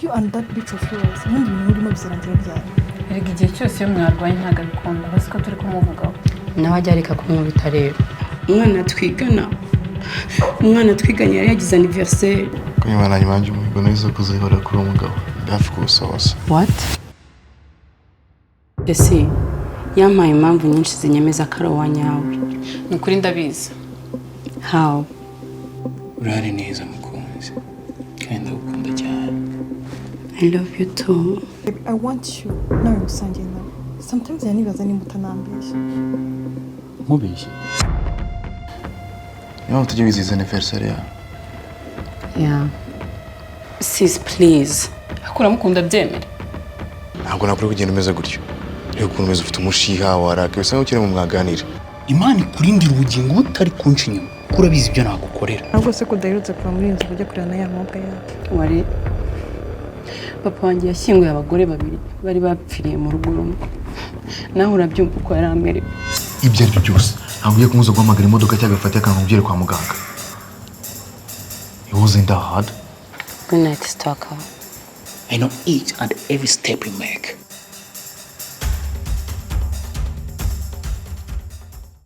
You and that bitch of yours. Ubundi ibintu urimo bizarangira ryari? Erega igihe cyose iyo mwarwanye ntago abikunda basi ko turi kumuvugaho. Nawe ajya areka kumwubita rero. Umwana twiganye yari yagize anniversaire. Kunyuma na nyuma y'umuhigo neza kuzihora kuri umugabo. Ndafi kusohoza. What? Ese yampaye impamvu nyinshi zinyemeza ko ari uwanyawe. Ni ukuri ndabizi. How? Urare neza mukunzi. Kandi ndagukunda cyane. I love you too. Baby, I want you. Nawe gusangiye nawe. Sometimes yanibaza nimba utanambeshya. Mubeshye. Niba tujye bizihiza anniversaire yawe. Yeah. Sis, please. Akura mukunda byemera. Ntabwo nakuri kugenda umeze gutyo. Rero ukuntu umeze ufite umushiha waraka bisa nk'ukiri mu mwaganira. Imana ikurindira ubugingo butari kunca inyuma. Kurabizi ibyo nagukorera. Ntabwo se kudaherutse kuva muri inzu ujya kureba na ya mobwa yawe. Wari papa wanjye yashyinguye abagore babiri bari bapfiriye mu rugo rumwe. Naho urabyumva uko yari amerewe. Ibyo ari byo byose. Ntabwo ugiye kumuza guhamagara imodoka cyangwa afate akantu kwa muganga. It wasn't that hard. Good night, stalker. I know each and every step you make.